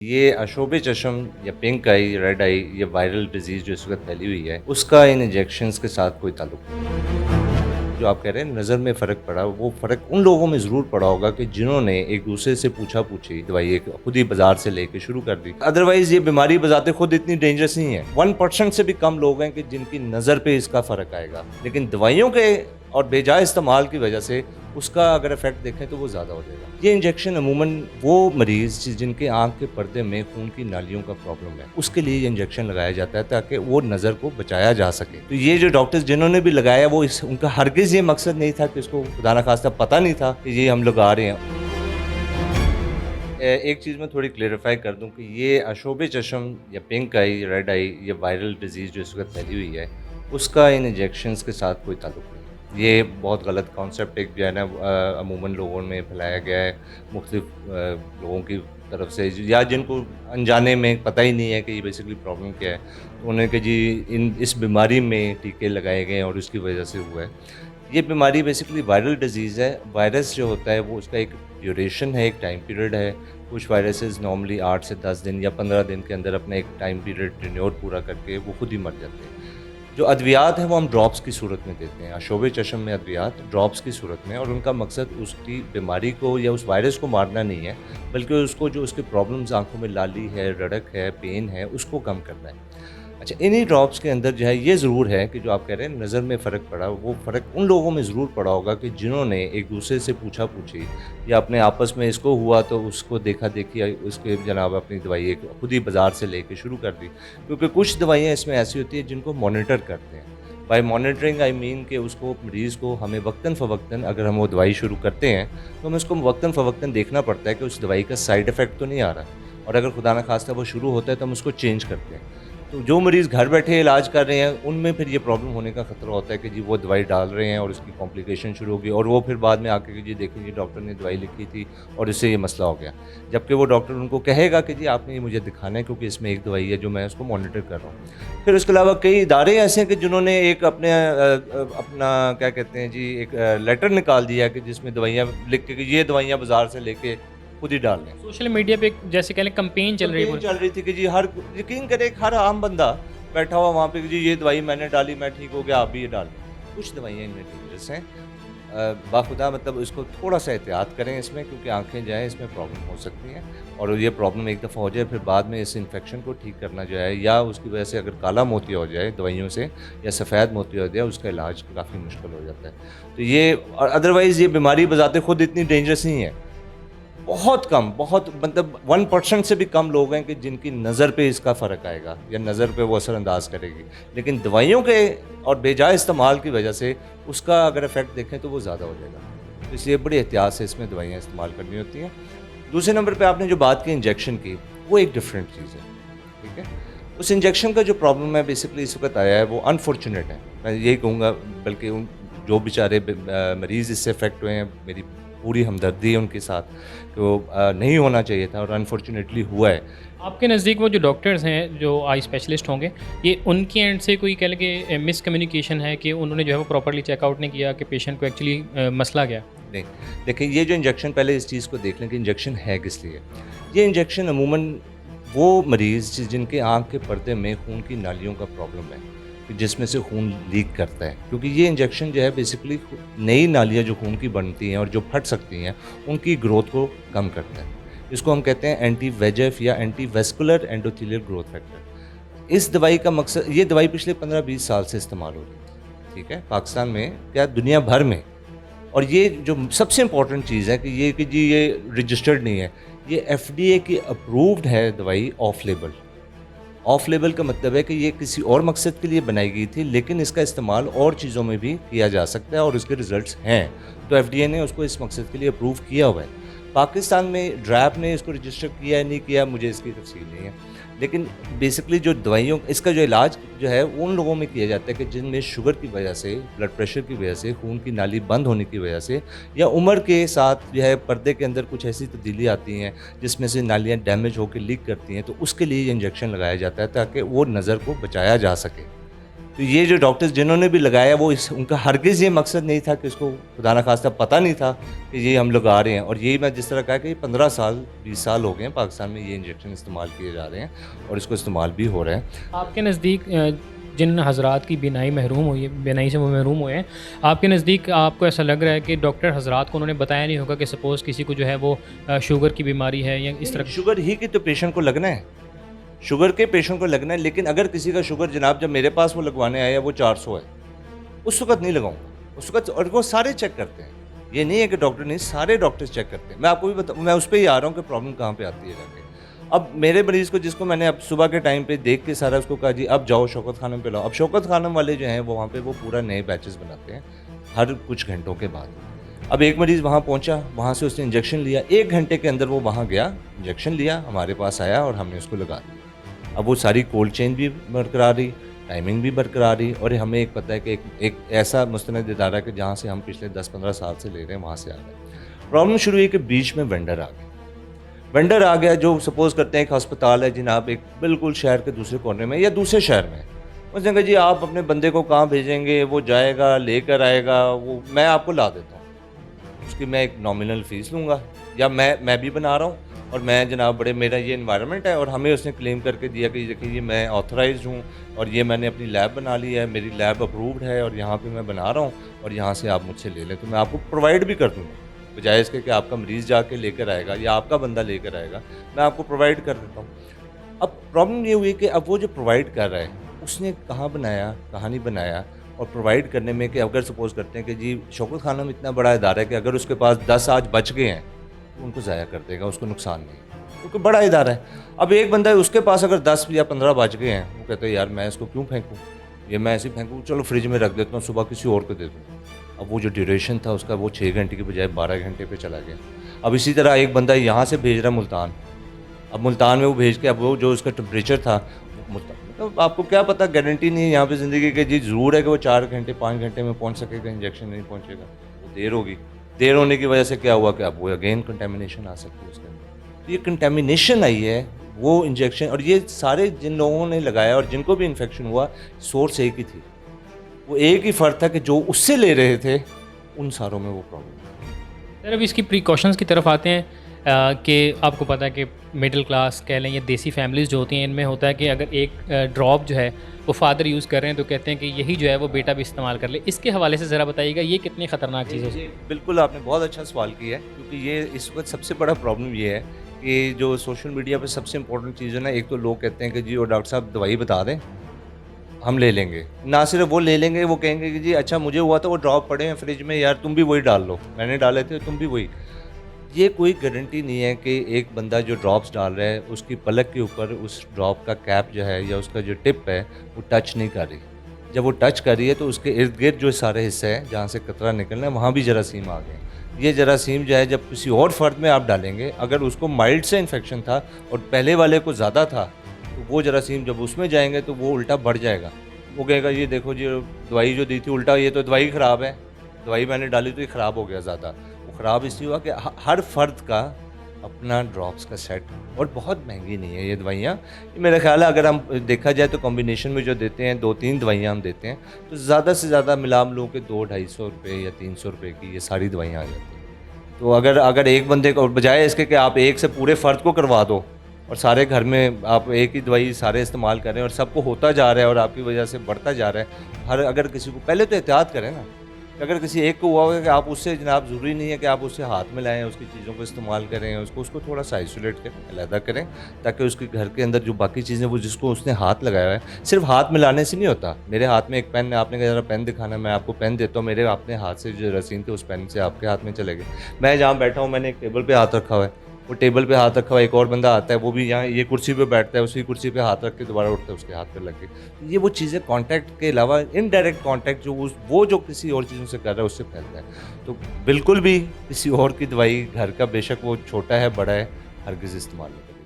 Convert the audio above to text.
ये अशोब चश्म या पिंक आई, रेड आई, ये वायरल डिजीज़ जो इस वक़्त फैली हुई है, उसका इन इंजेक्शंस के साथ कोई ताल्लुक नहीं। जो आप कह रहे हैं नज़र में फ़र्क पड़ा, वो फ़र्क उन लोगों में ज़रूर पड़ा होगा कि जिन्होंने एक-दूसरे से पूछा-पूछी दवाई एक खुद ही बाज़ार से लेके शुरू कर दी। अदरवाइज़ ये बीमारी बज़ाते खुद इतनी डेंजरस नहीं है। 1% से भी कम लोग हैं कि जिनकी नज़र पे इसका फ़र्क आएगा। लेकिन दवाइयों के और बेजा इस्तेमाल की वजह से उसका अगर इफ़ेक्ट देखें तो वो ज़्यादा हो जाएगा। ये इंजेक्शन अमूमन वो मरीज़ जिनके आँख के पर्दे में खून की नालियों का प्रॉब्लम है, उसके लिए ये इंजेक्शन लगाया जाता है ताकि वो नज़र को बचाया जा सके। तो ये जो डॉक्टर्स जिन्होंने भी लगाया वो उनका हरगिज़ ये मकसद नहीं था कि उसको खुदा ना खास्ता पता नहीं था कि ये हम लगा रहे हैं। एक चीज़ मैं थोड़ी क्लेरिफ़ाई कर दूँ कि ये अशोब चश्म या पिंक आई, रेड आई, ये वायरल डिज़ीज़ जो इस वक़्त फैली हुई है, उसका इन इंजेक्शंस के साथ कोई ताल्लुक नहीं है। ये बहुत गलत कॉन्सेप्ट एक जो है ना अमूमन लोगों में फैलाया गया है, मुख्तलिफ़ लोगों की तरफ से या जिनको अनजाने में पता ही नहीं है कि ये बेसिकली प्रॉब्लम क्या है। तो उन्हें कि जी इस बीमारी में टीके लगाए गए हैं और उसकी वजह से हुआ है। ये बीमारी बेसिकली वायरल डिज़ीज़ है। वायरस जो होता है वो उसका एक ड्यूरेशन है, एक टाइम पीरियड है। कुछ वायरसेस नॉर्मली 8 से 10 दिन या 15 दिन के अंदर अपना एक टाइम पीरियड टेन्योर पूरा करके वो खुद ही मर जाते हैं। जो अद्वियात हैं वो हम ड्रॉप्स की सूरत में देते हैं। अशोब चश्म में अद्वियात ड्रॉप्स की सूरत में, और उनका मकसद उसकी बीमारी को या उस वायरस को मारना नहीं है, बल्कि उसको जो उसकी प्रॉब्लम्स आँखों में लाली है, रड़क है, पेन है, उसको कम करना है। अच्छा, इन्हीं ड्रॉप्स के अंदर जो है ये ज़रूर है कि जो आप कह रहे हैं नज़र में फ़र्क पड़ा, वो फ़र्क उन लोगों में ज़रूर पड़ा होगा कि जिन्होंने एक-दूसरे से पूछा-पूछी या अपने आपस में इसको हुआ तो उसको देखा-देखी उसके जनाब अपनी दवाई एक खुद ही बाज़ार से लेके शुरू कर दी। क्योंकि कुछ दवाइयाँ इसमें ऐसी होती हैं जिनको मॉनिटर करते हैं। बाय मॉनिटरिंग आई मीन कि उसको मरीज़ को हमें वक़्तन-फ़वक़्तन अगर हम वो दवाई शुरू करते हैं, तो हमें उसको वक़्तन-फ़वक़्तन देखना पड़ता है कि उस दवाई का साइड इफ़ेक्ट तो नहीं आ रहा, और अगर खुदा ना ख़ास्ता वो शुरू होता है तो हम उसको चेंज करते हैं। तो जो मरीज़ घर बैठे इलाज कर रहे हैं, उनमें फिर ये प्रॉब्लम होने का खतरा होता है कि जी वो दवाई डाल रहे हैं और उसकी कॉम्प्लिकेशन शुरू हो गई, और वो फिर बाद में आके कि जी देखिए जी डॉक्टर ने दवाई लिखी थी और इससे ये मसला हो गया। जबकि वो डॉक्टर उनको कहेगा कि जी आपने ये मुझे दिखाना है क्योंकि इसमें एक दवाई है जो मैं उसको मॉनिटर कर रहा हूँ। फिर उसके अलावा कई इदारे ऐसे हैं कि जिन्होंने एक अपना क्या कहते हैं जी एक लेटर निकाल दिया है कि जिसमें दवाइयाँ लिख के कि ये दवाइयाँ बाज़ार से लेके खुद ही डाल लें। सोशल मीडिया पे एक जैसे कह लें कैंपेन चल रही है कैंपेन पूरी। चल रही थी कि जी हर यकीन करें एक हर आम बंदा बैठा हुआ वहाँ पे कि जी ये दवाई मैंने डाली, मैं ठीक हो गया, आप भी ये डाल लें। कुछ दवाइयाँ इनमें डेंजरस हैं। बाखुदा मतलब इसको थोड़ा-सा एहतियात करें इसमें, क्योंकि आँखें जो है इसमें प्रॉब्लम हो सकती हैं, और ये प्रॉब्लम एक दफ़ा हो जाए फिर बाद में इस इन्फेक्शन को ठीक करना जो है, या उसकी वजह से अगर काला मोतिया हो जाए दवाइयों से या सफ़ेद मोतिया हो जाए, उसका इलाज काफ़ी मुश्किल हो जाता है। तो ये और अदरवाइज़ ये बीमारी बज़ाते खुद इतनी डेंजरस नहीं है। बहुत कम, बहुत मतलब 1% से भी कम लोग हैं कि जिनकी नज़र पे इसका फ़र्क आएगा या नज़र पे वो असरअंदाज़ करेगी। लेकिन दवाइयों के और बेजा इस्तेमाल की वजह से उसका अगर इफ़ेक्ट देखें तो वो ज़्यादा हो जाएगा। तो इसलिए बड़ी एहतियात से इसमें दवाइयाँ इस्तेमाल करनी होती हैं। दूसरे नंबर पे आपने जो बात की इंजेक्शन की, वो एक डिफरेंट चीज़ है, ठीक है? उस इंजेक्शन का जो प्रॉब्लम है बेसिकली इस वक़्त आया है वो अनफॉर्च्यूनेट है। मैं यही कहूँगा, बल्कि उन जो बेचारे मरीज़ इससे इफ़ेक्ट हुए हैं, मेरी पूरी हमदर्दी है उनके साथ, तो नहीं होना चाहिए था और अनफॉर्चुनेटली हुआ है। आपके नज़दीक वो जो डॉक्टर्स हैं, जो आई स्पेशलिस्ट होंगे, ये उनके एंड से कोई कह लें कि मिसकम्युनिकेशन है कि उन्होंने जो है वो प्रॉपर्ली चेकआउट नहीं किया कि पेशेंट को एक्चुअली मसला क्या है? नहीं, देखिए ये जो इंजेक्शन, पहले इस चीज़ को देख लें कि इंजेक्शन है किस लिए। ये इंजेक्शन अमूमन वो मरीज़ जिनके आँख के पर्दे में खून की नालियों का प्रॉब्लम है, कि जिसमें से खून लीक करता है, क्योंकि ये इंजेक्शन जो है बेसिकली नई नालियाँ जो खून की बनती हैं और जो फट सकती हैं, उनकी ग्रोथ को कम करता है। इसको हम कहते हैं एंटी वेजेफ या anti vascular endothelial growth factor. इस दवाई का मकसद, ये दवाई पिछले 15-20 साल से इस्तेमाल हो रही है, ठीक है? पाकिस्तान में क्या दुनिया भर में। और ये जो सबसे इम्पोर्टेंट चीज़ है कि जी ये रजिस्टर्ड नहीं है, ये एफडीए की अप्रूव्ड है दवाई ऑफ लेबल। ऑफ लेबल का मतलब है कि ये किसी और मकसद के लिए बनाई गई थी, लेकिन इसका इस्तेमाल और चीज़ों में भी किया जा सकता है और उसके रिज़ल्ट्स हैं। तो एफडीए ने उसको इस मकसद के लिए अप्रूव किया हुआ है। पाकिस्तान में ड्रैप ने इसको रजिस्टर किया है, नहीं किया, मुझे इसकी तफ़सील नहीं है। लेकिन बेसिकली जो दवाइयों इसका जो इलाज जो है वो उन लोगों में किया जाता है कि जिनमें शुगर की वजह से, ब्लड प्रेशर की वजह से, खून की नाली बंद होने की वजह से, या उम्र के साथ जो है पर्दे के अंदर कुछ ऐसी तब्दीली आती हैं जिसमें से नालियाँ डैमेज होकर लीक करती हैं, तो उसके लिए ये इंजेक्शन लगाया जाता है ताकि वो नज़र को बचाया जा सके। तो ये जो डॉक्टर्स जिन्होंने भी लगाया वो उनका हरगिज़ ये मकसद नहीं था कि उसको खुदा न खास्ता पता नहीं था कि ये हम लगा रहे हैं। और यही मैं जिस तरह कहा कि 15 साल 20 साल हो गए हैं पाकिस्तान में ये इंजेक्शन इस्तेमाल किए जा रहे हैं और इसको इस्तेमाल भी हो रहे हैं। आपके नज़दीक जिन हज़रात की बीनाई महरूम हुई है, बीनाई से वो महरूम हुए हैं, आपके नज़दीक आपको ऐसा लग रहा है कि डॉक्टर हज़रात को उन्होंने बताया नहीं होगा कि सपोज़ किसी को जो है वो शुगर की बीमारी है या इस तरह शुगर ही की तो पेशेंट को लगना है, शुगर के पेशेंट को लगना है। लेकिन अगर किसी का शुगर जनाब जब मेरे पास वो लगवाने आया वो 400 है, उस वक़्त नहीं लगाऊंगा उस वक़्त। और वो सारे चेक करते हैं, ये नहीं है कि डॉक्टर नहीं, सारे डॉक्टर्स चेक करते हैं। मैं आपको भी मैं उस पर ही आ रहा हूँ कि प्रॉब्लम कहाँ पे आती है जाके। अब मेरे मरीज़ को जिसको मैंने अब सुबह के टाइम पे देख के सारा उसको कहा जी अब जाओ शौकत खानम पे लाओ। अब शौकत खानम वाले जो हैं वो वहाँ पे वो पूरा नए बैचेस बनाते हैं हर कुछ घंटों के बाद। अब एक मरीज़ वहाँ पहुँचा, वहाँ से उसने इंजेक्शन लिया, 1 घंटे के अंदर वो वहाँ गया, इंजेक्शन लिया, हमारे पास आया और हमने उसको लगा दिया। अब वो सारी कोल्ड चेन भी बरकरार रही, टाइमिंग भी बरकरार रही। और हमें एक पता है कि एक ऐसा मुस्तनद इदारा है कि जहाँ से हम पिछले 10-15 साल से ले रहे हैं वहाँ से आ गए। प्रॉब्लम शुरू हुई कि बीच में वेंडर आ गए। वेंडर आ गया जो सपोज़ करते हैं एक अस्पताल है जनाब एक बिल्कुल शहर के दूसरे कोने में या दूसरे शहर में, उसने कहा जी आप अपने बंदे को कहाँ भेजेंगे, वो जाएगा लेकर आएगा, वो मैं आपको ला देता हूँ, उसकी मैं एक नॉमिनल फ़ीस लूँगा, या मैं भी बना रहा हूँ और मैं जनाब बड़े मेरा ये इन्वायरमेंट है। और हमें उसने क्लेम करके दिया कि देखिए ये मैं ऑथराइज्ड हूँ और ये मैंने अपनी लैब बना ली है, मेरी लैब अप्रूव्ड है और यहाँ पे मैं बना रहा हूँ और यहाँ से आप मुझसे ले लें, तो मैं आपको प्रोवाइड भी कर दूँगा। बजाय इसके कि आपका मरीज़ जाके लेकर आएगा या आपका बंदा लेकर आएगा, मैं आपको प्रोवाइड कर देता हूँ। अब प्रॉब्लम ये हुई कि अब वो जो प्रोवाइड कर रहा है उसने कहाँ बनाया, कहाँ नहीं बनाया। और प्रोवाइड करने में कि अगर सपोज़ करते हैं कि जी शौकत खाना में इतना बड़ा इदारा है कि अगर उसके पास 10 आज बच गए हैं तो उनको ज़ाया कर देगा, उसको नुकसान नहीं, क्योंकि बड़ा इदारा है। अब एक बंदा है उसके पास अगर 10 या 15 बच गए हैं, वो कहते हैं यार मैं इसको क्यों फेंकूँ, ये मैं ऐसे ही फेंकूँ, चलो फ्रिज में रख देता हूँ, सुबह किसी और को दे दूँ। अब वो जो ड्यूरेशन था उसका वो 6 घंटे की बजाय 12 घंटे पे चला गया। अब इसी तरह एक बंदा यहाँ से भेज रहा है मुल्तान, अब मुल्तान में वो भेज के अब वो जो उसका टेम्परेचर था मतलब आपको क्या पता, गारंटी नहीं है यहाँ पे ज़िंदगी की जी, ज़रूर है कि वो 4 घंटे 5 घंटे में पहुँच सकेगा, इंजेक्शन नहीं पहुँचेगा, वो देर होगी। देर होने की वजह से क्या हुआ कि अब वो अगेन कंटेमिनेशन आ सकती है उसके अंदर। तो ये कंटेमिनेशन आई है वो इंजेक्शन, और ये सारे जिन लोगों ने लगाया और जिनको भी इन्फेक्शन हुआ सोर्स एक ही थी, वो एक ही फ़र्क था कि जो उससे ले रहे थे उन सारों में वो प्रॉब्लम। सर अब इसकी प्रिकॉशंस की तरफ आते हैं कि आपको पता है कि मिडिल क्लास कह लें या देसी फैमिलीज़ जो होती हैं इनमें होता है कि अगर एक ड्रॉप जो है वो फादर यूज़ कर रहे हैं तो कहते हैं कि यही जो है वो बेटा भी इस्तेमाल कर ले। इसके हवाले से ज़रा बताइएगा ये कितनी ख़तरनाक चीज़ है? बिल्कुल आपने बहुत अच्छा सवाल किया है, क्योंकि ये इस वक्त सबसे बड़ा प्रॉब्लम ये है कि जो सोशल मीडिया पे सबसे इंपॉर्टेंट चीज़ है ना, एक तो लोग कहते हैं कि जी वो डॉक्टर साहब दवाई बता दें हम ले लेंगे। ना सिर्फ वो ले लेंगे, वो कहेंगे कि जी अच्छा मुझे हुआ था वो ड्रॉप पड़े हैं फ्रिज में, यार तुम भी वही डाल लो, मैंने डाले थे तुम भी वही। ये कोई गारंटी नहीं है कि एक बंदा जो ड्रॉप्स डाल रहा है उसकी पलक के ऊपर उस ड्रॉप का कैप जो है या उसका जो टिप है वो टच नहीं कर रही। जब वो टच कर रही है तो उसके इर्द गिर्द जो सारे हिस्से हैं जहाँ से कतरा निकलना है वहाँ भी जरासीम आ गए। ये जरासीम जो है जब किसी और फर्द में आप डालेंगे, अगर उसको माइल्ड से इन्फेक्शन था और पहले वाले को ज़्यादा था, तो वो जरासीम जब उसमें जाएंगे तो वो उल्टा बढ़ जाएगा। वो कहेगा ये देखो जी दवाई जो दी थी उल्टा, ये तो दवाई ख़राब है, दवाई मैंने डाली तो ये ख़राब हो गया ज़्यादा। वो ख़राब इसलिए हुआ कि हर फर्द का अपना ड्रॉप्स का सेट, और बहुत महंगी नहीं है ये दवाइयाँ। मेरा ख्याल है अगर हम देखा जाए तो कॉम्बिनेशन में जो देते हैं 2-3 दवाइयाँ हम देते हैं तो ज़्यादा से ज़्यादा मिला लो के 200-250 रुपये या 300 रुपये की ये सारी दवाइयाँ आ जाती हैं। तो अगर एक बंदे को बजाय इसके कि आप एक से पूरे फ़र्द को करवा दो और सारे घर में आप एक ही दवाई सारे इस्तेमाल करें और सबको होता जा रहा है और आपकी वजह से बढ़ता जा रहा है, अगर किसी को पहले तो एहतियात करें ना, अगर किसी एक को हुआ होगा कि आप उससे जनाब ज़रूरी नहीं है कि आप उससे हाथ में लाएं, उसकी चीज़ों को इस्तेमाल करें, उसको थोड़ा सा आइसोलेट करें, अलहदा करें, ताकि उसके घर के अंदर जो बाकी चीज़ें वो जिसको उसने हाथ लगाया है, सिर्फ हाथ मिलाने से नहीं होता। मेरे हाथ में एक पेन है, आपने कहा ज़रा पेन दिखाना, मैं आपको पेन देता हूँ, मेरे अपने हाथ से जो रसीन थे उस पेन से आपके हाथ में चले गए। मैं जहाँ बैठा हूँ मैंने एक टेबल पर हाथ रखा हुआ है, वो टेबल पे हाथ रखा हुआ एक और बंदा आता है, वो भी यहाँ ये कुर्सी पे बैठता है, उसी कुर्सी पे हाथ रख के दोबारा उठता है, उसके हाथ पे लग गई। ये वो चीज़ें कांटेक्ट के अलावा इनडायरेक्ट कांटेक्ट वो जो किसी और चीज़ों से कर रहा है उससे फैलता है। तो बिल्कुल भी किसी और की दवाई घर का, बेशक वो छोटा है बड़ा है, हरगिज़ इस्तेमाल नहीं करना।